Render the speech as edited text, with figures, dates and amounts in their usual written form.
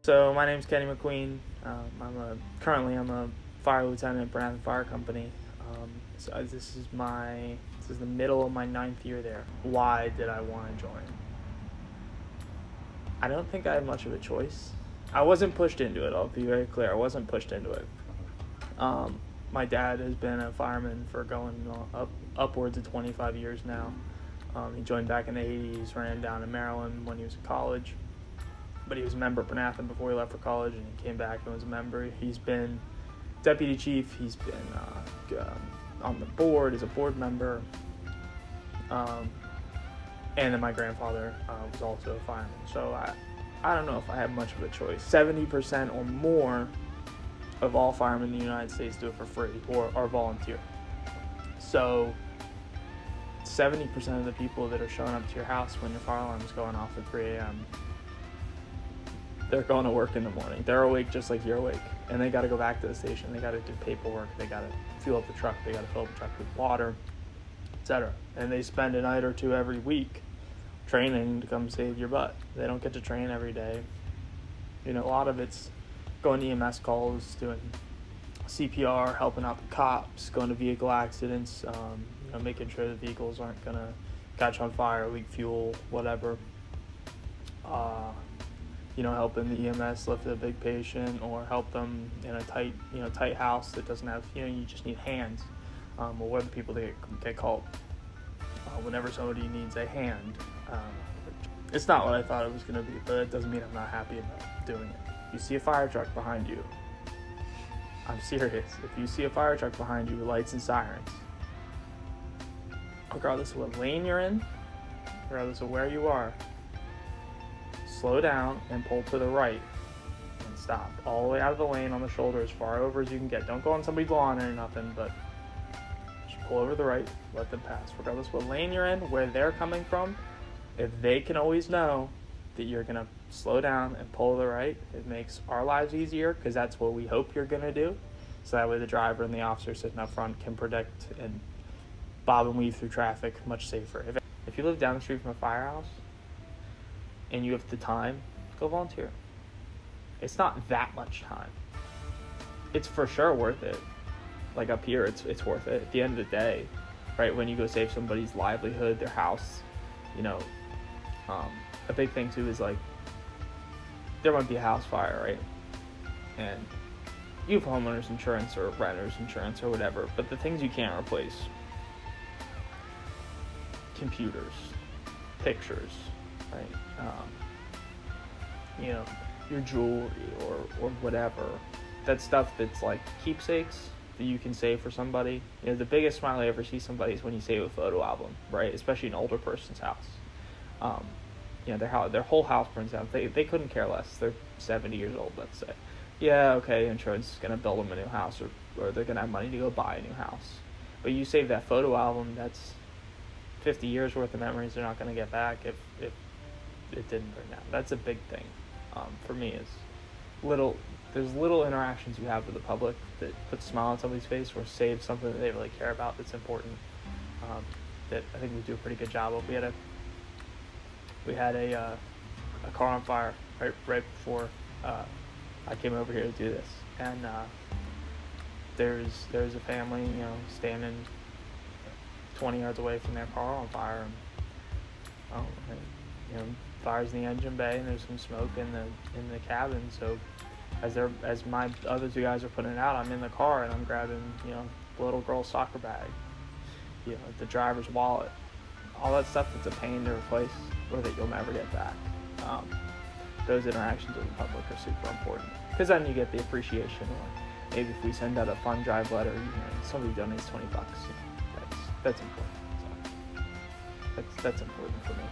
So my name's Kenny McQueen. Currently I'm a fire lieutenant at Bernathen Fire Company. This is the middle of my 9th year there. Why did I want to join? I don't think I had much of a choice. I wasn't pushed into it. I'll be very clear. I wasn't pushed into it. My dad has been a fireman for going upwards of 25 years now. He joined back in the 80s, ran down in Maryland when he was in college. But he was a member at Bernathen before he left for college, and he came back and was a member. He's been deputy chief. He's been on the board as a board member. And then my grandfather was also a fireman. So I don't know if I had much of a choice. 70% or more of all firemen in the United States do it for free or are volunteer. So 70% of the people that are showing up to your house when your fire alarm is going off at 3 a.m., they're going to work in the morning. They're awake just like you're awake. And they got to go back to the station. They got to do paperwork. They got to fuel up the truck. They got to fill up the truck with water, etc. And they spend a night or two every week training to come save your butt. They don't get to train every day. You know, a lot of it's going to EMS calls, doing CPR, helping out the cops, going to vehicle accidents, making sure the vehicles aren't going to catch on fire, leak fuel, whatever. Helping the EMS lift a big patient or help them in a tight house that doesn't have, you just need hands. Or we're the people that get called whenever somebody needs a hand. It's not what I thought it was going to be, but it doesn't mean I'm not happy about doing it. You see a fire truck behind you. I'm serious. If you see a fire truck behind you with lights and sirens, regardless of what lane you're in, regardless of where you are, slow down and pull to the right and stop all the way out of the lane on the shoulder as far over as you can get. Don't go on somebody's lawn or nothing, but just pull over to the right, let them pass. Regardless of what lane you're in, where they're coming from, if they can always know that you're going to slow down and pull to the right, it makes our lives easier because that's what we hope you're going to do. So that way the driver and the officer sitting up front can predict and bob and weave through traffic much safer. If you live down the street from a firehouse, and you have the time, go volunteer. It's not that much time. It's for sure worth it. Like up here, it's worth it. At the end of the day, right, when you go save somebody's livelihood, their house, a big thing too is like, there might be a house fire, right? And you have homeowners insurance or renter's insurance or whatever, but the things you can't replace, computers, pictures, right? Your jewelry or whatever. That stuff that's like keepsakes that you can save for somebody. The biggest smile I ever see somebody is when you save a photo album, right? Especially an older person's house. Their whole house burns down. They couldn't care less. They're 70 years old, let's say. Yeah, okay, insurance is going to build them a new house or they're going to have money to go buy a new house. But you save that photo album, that's 50 years worth of memories they're not going to get back if it didn't burn down. That's a big thing for me. Is there's little interactions you have with the public that put a smile on somebody's face or save something that they really care about that's important, that I think we do a pretty good job of. We had a car on fire right before I came over here to do this, and there's a family standing 20 yards away from their car on fire, and fires in the engine bay, and there's some smoke in the cabin. So as my other two guys are putting it out, I'm in the car and I'm grabbing the little girl's soccer bag, the driver's wallet, all that stuff that's a pain to replace or that you'll never get back. Those interactions with the public are super important because then you get the appreciation, or maybe if we send out a fund drive letter, somebody donates $20, that's important. So that's important for me.